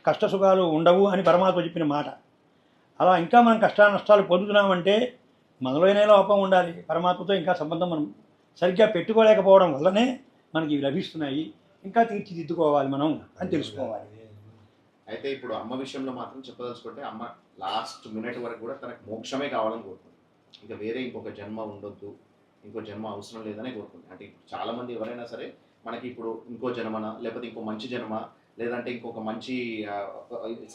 కష్ట సుఖాలు ఉండవు అని పరమాత్మ చెప్పిన మాట. అలా ఇంకా మనం కష్టానష్టాలు పొందుతున్నామంటే మనలోనే లోపం ఉండాలి. పరమాత్మతో ఇంకా సంబంధం మనం సరిగ్గా పెట్టుకోలేకపోవడం వల్లనే మనకి ఇవి లభిస్తున్నాయి. ఇంకా తీర్చిదిద్దుకోవాలి మనం అని తెలుసుకోవాలి. అయితే ఇప్పుడు అమ్మ విషయంలో మాత్రం చెప్పదలుచుకుంటే, అమ్మ లాస్ట్ మినిట్ వరకు కూడా తనకు మోక్షమే కావాలని కోరుకుంది. ఇంకా వేరే ఇంకొక జన్మ ఉండొద్దు, ఇంకో జన్మ అవసరం లేదనే కోరుకుంది. అంటే చాలామంది ఎవరైనా సరే మనకి ఇప్పుడు ఇంకో జన్మన, లేకపోతే ఇంకో మంచి జన్మ, లేదంటే ఇంకొక మంచి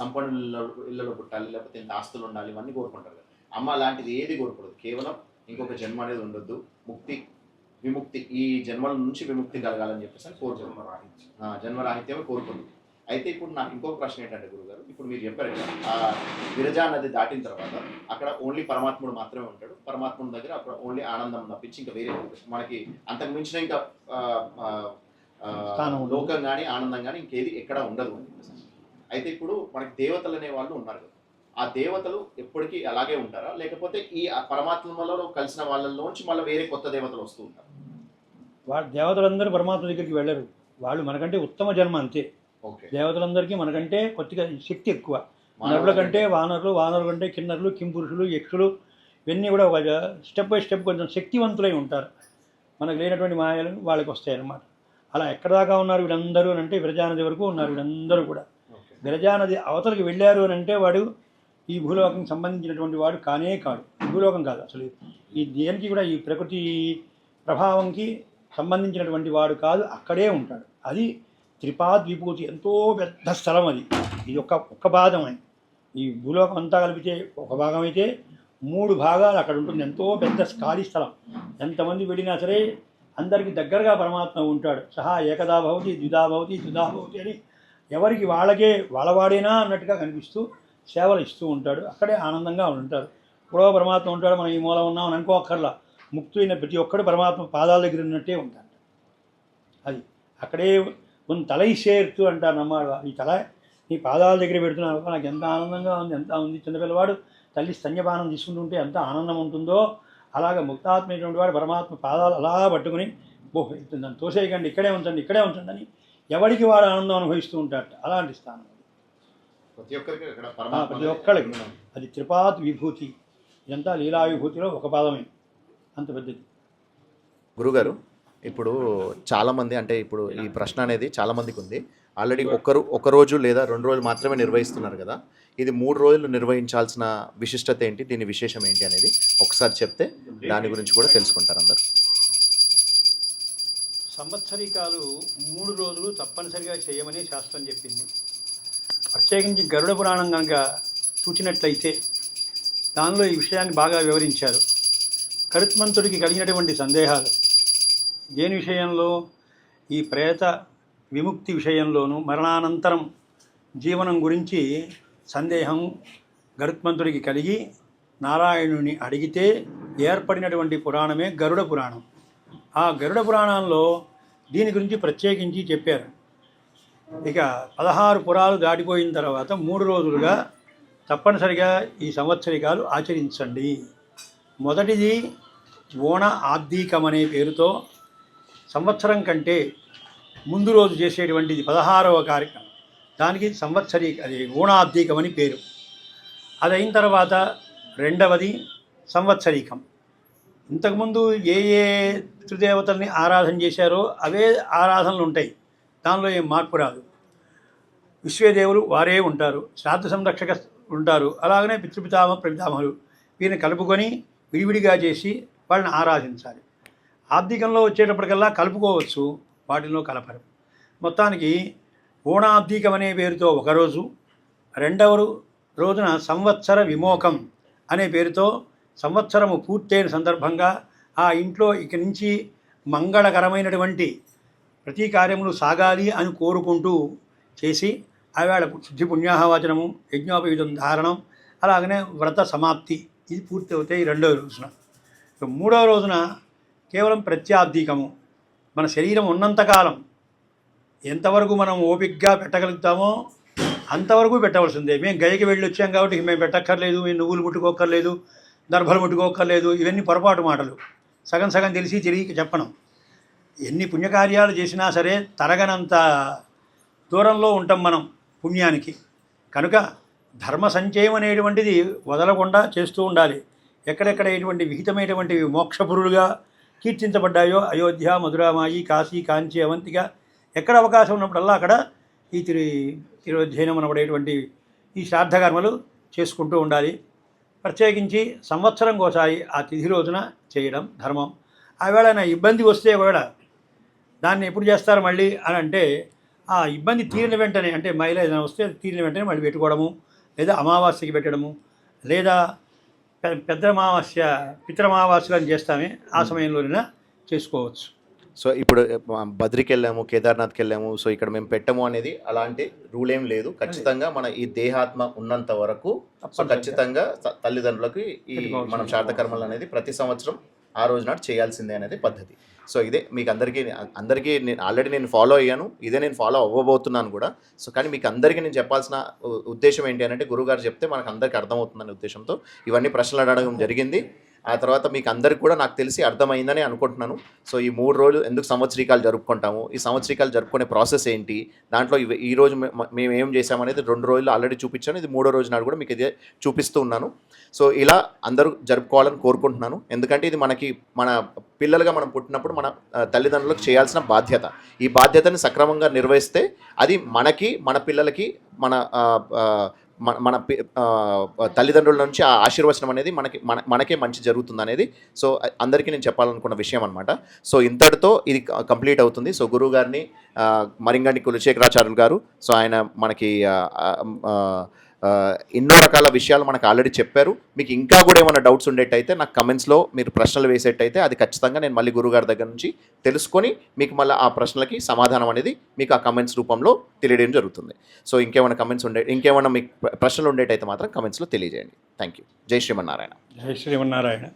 సంపన్నుల ఇళ్ళలో పుట్టాలి, లేకపోతే ఇంత ఆస్తులు ఉండాలి, ఇవన్నీ కోరుకుంటారు కదా. అమ్మ అలాంటిది ఏది కోరుకోలేదు. కేవలం ఇంకొక జన్మ అనేది ఉండొద్దు, విముక్తి, ఈ జన్మల నుంచి విముక్తి కలగాలని చెప్పేసి కోరుకుంటున్నారు. జన్మరాహిత్యమే కోరుకుంది. అయితే ఇప్పుడు నాకు ఇంకొక ప్రశ్న ఏంటంటే గురుగారు, ఇప్పుడు మీరు చెప్పారు కదా, ఆ విరజా నది దాటిన తర్వాత అక్కడ ఓన్లీ పరమాత్ముడు మాత్రమే ఉంటాడు. పరమాత్ముడి దగ్గర అక్కడ ఓన్లీ ఆనందం తప్పించి ఇంకా వేరే మనకి అంతకు మించిన ఇంకా లోకం కానీ ఆనందం కానీ ఇంకేది ఎక్కడ ఉండదు అని చెప్పేసి. అయితే ఇప్పుడు మనకి దేవతలు అనే వాళ్ళు ఉన్నారు కదా, ఆ దేవతలు ఎప్పటికీ అలాగే ఉంటారా, లేకపోతే ఈ పరమాత్మలో కలిసిన వాళ్ళలోంచి మళ్ళీ వేరే కొత్త దేవతలు వస్తూ ఉంటారు? వాళ్ళు దేవతలందరూ పరమాత్మ దగ్గరికి వెళ్ళరు. వాళ్ళు మనకంటే ఉత్తమ జన్మ అంతే. దేవతలందరికీ మనకంటే కొద్దిగా శక్తి ఎక్కువ. నరుల కంటే వానరులు, వానరుల కంటే కిన్నరులు, కింపురుషులు, యక్షులు, ఇవన్నీ కూడా ఒక స్టెప్ బై స్టెప్ కొంచెం శక్తివంతులై ఉంటారు. మనకు లేనటువంటి మాయలు వాళ్ళకి వస్తాయి అన్నమాట. అలా ఎక్కడ దాకా ఉన్నారు వీళ్ళందరూ అని అంటే విరజానది వరకు ఉన్నారు వీళ్ళందరూ కూడా. విరజానది అవతలకి వెళ్ళారు అని అంటే వాడు ఈ భూలోకం సంబంధించినటువంటి వాడు కానే కాడు. భూలోకం కాదు అసలు, ఈ దేనికి కూడా ఈ ప్రకృతి ప్రభావంకి సంబంధించినటువంటి వాడు కాదు, అక్కడే ఉంటాడు. అది త్రిపాద్విభూతి, ఎంతో పెద్ద స్థలం అది. ఇది ఒక్క భాగం అని. ఈ భూలోకం అంతా కలిపితే ఒక భాగం అయితే 3 భాగాలు అక్కడ ఉంటుంది. ఎంతో పెద్ద ఖాళీ స్థలం. ఎంతమంది వెళ్ళినా సరే అందరికీ దగ్గరగా పరమాత్మ ఉంటాడు. సహా ఏకదా భవతి, ద్విధా భవతి, త్రిధా భవతి అని ఎవరికి వాళ్ళకే వాళ్ళవాడేనా అన్నట్టుగా కనిపిస్తూ సేవలు ఇస్తూ ఉంటాడు. అక్కడే ఆనందంగా ఉంటారు. ఇప్పుడు పరమాత్మ ఉంటాడు, మనం ఈ మూల ఉన్నాం అని అనుకోక్కర్లా. ముక్తులైన ప్రతి ఒక్కడు పరమాత్మ పాదాల దగ్గర ఉన్నట్టే ఉంటాడు. అది అక్కడే తలై చేరుతూ అంటారు నమ్మాడు. ఈ తల నీ పాదాల దగ్గర పెడుతున్నావు, నాకు ఎంత ఆనందంగా ఉంది, ఎంత ఉంది. చిన్నపిల్లవాడు తల్లి స్తన్యపానం తీసుకుంటుంటే ఎంత ఆనందం ఉంటుందో అలాగ ముక్తాత్మైనటువంటి వాడు పరమాత్మ పాదాలు అలా పట్టుకుని దాన్ని తోసేయకండి, ఇక్కడే ఉంచండి, ఇక్కడే ఉంచండి అని ఎవరికి వాడు ఆనందం అనుభవిస్తూ ఉంటాడు. అలాంటి స్థానం ప్రతి ఒక్కరికి. అది త్రిపాద్ విభూతి. ఇదంతా లీలా విభూతిలో ఒక పాదమే, అంత పెద్దది. గురుగారు, ఇప్పుడు చాలామంది అంటే ఇప్పుడు ఈ ప్రశ్న అనేది చాలామందికి ఉంది. ఆల్రెడీ ఒక రోజు లేదా 2 రోజులు మాత్రమే నిర్వహిస్తున్నారు కదా. ఇది 3 రోజులు నిర్వహించాల్సిన విశిష్టత ఏంటి, దీని విశేషం ఏంటి అనేది ఒకసారి చెప్తే దాని గురించి కూడా తెలుసుకుంటారు అందరు. సంవత్సరికాలు 3 రోజులు తప్పనిసరిగా చేయమని శాస్త్రం చెప్పింది. ప్రత్యేకించి గరుడ పురాణం కనుక చూచినట్లయితే దానిలో ఈ విషయాన్ని బాగా వివరించారు. కరుత్మంతుడికి కలిగినటువంటి సందేహాలు దేని విషయంలో, ఈ ప్రేత విముక్తి విషయంలోనూ మరణానంతరం జీవనం గురించి సందేహం గరుత్మంతుడికి కలిగి నారాయణుని అడిగితే ఏర్పడినటువంటి పురాణమే గరుడ పురాణం. ఆ గరుడ పురాణంలో దీని గురించి ప్రత్యేకించి చెప్పారు. ఇక 16 పురాలు దాటిపోయిన తర్వాత 3 రోజులుగా తప్పనిసరిగా ఈ సంవత్సరికాలు ఆచరించండి. మొదటిది ఓణ ఆబ్దీకం అనే పేరుతో సంవత్సరం కంటే ముందు రోజు చేసేటువంటిది 16వ కార్యక్రమం. దానికి అది ఓణాబ్దీకం అని పేరు. అది అయిన తర్వాత రెండవది సంవత్సరీకం. ఇంతకుముందు ఏ పితృదేవతల్ని ఆరాధన చేశారో అవే ఆరాధనలు ఉంటాయి, దానిలో ఏం మార్పు రాదు. విశ్వదేవులు వారే ఉంటారు, శ్రాద్ధ సంరక్షక ఉంటారు, అలాగనే ప్రపితామహులు వీరిని కలుపుకొని విడివిడిగా చేసి వాళ్ళని ఆరాధించాలి. ఆబ్దికంలో వచ్చేటప్పటికల్లా కలుపుకోవచ్చు, వాటిలో కలపరు. మొత్తానికి ఓణాబ్దీకం అనే పేరుతో ఒకరోజు, రెండవ రోజున సంవత్సర విమోకం అనే పేరుతో సంవత్సరము పూర్తయిన సందర్భంగా ఆ ఇంట్లో ఇక నుంచి మంగళకరమైనటువంటి ప్రతి కార్యములు సాగాలి అని కోరుకుంటూ చేసి ఆవేళ శుద్ధి పుణ్యాహవాచనము, యజ్ఞోపయుధం ధారణం, అలాగనే వ్రత సమాప్తి, ఇది పూర్తి అవుతాయి రెండవ రోజున. మూడవ రోజున కేవలం ప్రత్యాబ్దీకము. మన శరీరం ఉన్నంతకాలం ఎంతవరకు మనం ఓపికగా పెట్టగలుగుతామో అంతవరకు పెట్టవలసిందే. మేము గయకి వెళ్ళి వచ్చాం కాబట్టి మేము పెట్టక్కర్లేదు, మేము నువ్వులు ముట్టుకోక్కర్లేదు, దర్భలు ముట్టుకోక్కర్లేదు, ఇవన్నీ పొరపాటు మాటలు. సగం సగం తెలిసి తిరిగి చెప్పడం. ఎన్ని పుణ్యకార్యాలు చేసినా సరే తరగనంత దూరంలో ఉంటాం మనం పుణ్యానికి. కనుక ధర్మ సంచయం అనేటువంటిది వదలకుండా చేస్తూ ఉండాలి. ఎక్కడెక్కడ ఎటువంటి విహితమైనటువంటివి మోక్షపురులుగా కీర్తించబడ్డాయో అయోధ్య, మధురామాయి, కాశీ, కాంచి, అవంతిక, ఎక్కడ అవకాశం ఉన్నప్పుడల్లా అక్కడ ఈ తిరోధ్యయనం అనబడేటువంటి ఈ శ్రాద్ధకర్మలు చేసుకుంటూ ఉండాలి. ప్రత్యేకించి సంవత్సరంకోసారి ఆ తిథి రోజున చేయడం ధర్మం. ఆవేళ నా ఇబ్బంది వస్తే కూడా దాన్ని ఎప్పుడు చేస్తారు మళ్ళీ అని అంటే, ఆ ఇబ్బంది తీరిన వెంటనే, అంటే మహిళ ఏదైనా వస్తే తీరిన వెంటనే మళ్ళీ పెట్టుకోవడము, లేదా అమావాస్యకి పెట్టడము, లేదా పెద్ద అమావాస్య పితృమావాస్యలు అని చేస్తామే ఆ సమయంలోనైనా చేసుకోవచ్చు. సో ఇప్పుడు బద్రికి వెళ్ళాము, కేదార్నాథ్కి వెళ్ళాము, సో ఇక్కడ మేము పెట్టము అనేది అలాంటి రూల్ ఏం లేదు. ఖచ్చితంగా మన ఈ దేహాత్మ ఉన్నంత వరకు సో ఖచ్చితంగా తల్లిదండ్రులకు ఈ మనం శ్రాద్ధకర్మలు అనేది ప్రతి సంవత్సరం ఆ రోజు నాడు చేయాల్సిందే అనేది పద్ధతి. సో ఇదే మీకు అందరికీ ఆల్రెడీ నేను ఫాలో అయ్యాను, ఇదే నేను ఫాలో అవ్వబోతున్నాను కూడా. సో కానీ మీకు అందరికీ నేను చెప్పాల్సిన ఉద్దేశం ఏంటి అంటే, గురువుగారు చెప్తే మనకు అందరికీ అర్థమవుతుందనే ఉద్దేశంతో ఇవన్నీ ప్రశ్నలు అడగడం జరిగింది. ఆ తర్వాత మీకు అందరికి కూడా నాకు తెలిసి అర్థమైందని అనుకుంటున్నాను. సో ఈ 3 రోజులు ఎందుకు సంవత్సరీకాలు జరుపుకుంటాము, ఈ సంవత్సరీకాలు జరుపుకునే ప్రాసెస్ ఏంటి, దాంట్లో ఈరోజు మేము ఏం చేసామనేది 2 రోజులు ఆల్రెడీ చూపించాను. ఇది 3వ రోజు నాడు కూడా మీకు ఇదే చూపిస్తూ ఉన్నాను. సో ఇలా అందరూ జరుపుకోవాలని కోరుకుంటున్నాను. ఎందుకంటే ఇది మన పిల్లలుగా మనం పుట్టినప్పుడు మన తల్లిదండ్రులకు చేయాల్సిన బాధ్యత. ఈ బాధ్యతని సక్రమంగా నిర్వహిస్తే అది మనకి, మన పిల్లలకి, మన తల్లిదండ్రుల నుంచి ఆ ఆశీర్వచనం అనేది మనకే మంచి జరుగుతుంది అనేది సో అందరికీ నేను చెప్పాలనుకున్న విషయం అనమాట. సో ఇంతటితో ఇది కంప్లీట్ అవుతుంది. సో గురువు గారిని మరింగండి కులశేఖరాచార్యులు గారు, సో ఆయన మనకి ఎన్నో రకాల విషయాలు మనకు ఆల్రెడీ చెప్పారు. మీకు ఇంకా కూడా ఏమైనా డౌట్స్ ఉండేట్టయితే నాకు కమెంట్స్లో మీరు ప్రశ్నలు వేసేట్టయితే అది ఖచ్చితంగా నేను మళ్ళీ గురువుగారి దగ్గర నుంచి తెలుసుకొని మీకు మళ్ళీ ఆ ప్రశ్నలకి సమాధానం అనేది మీకు ఆ కమెంట్స్ రూపంలో తెలియడం జరుగుతుంది. సో ఇంకేమైనా మీకు ప్రశ్నలు ఉండేట్టయితే మాత్రం కమెంట్స్లో తెలియజేయండి. Thank you. జై శ్రీమన్నారాయణ. జై శ్రీమన్నారాయణ.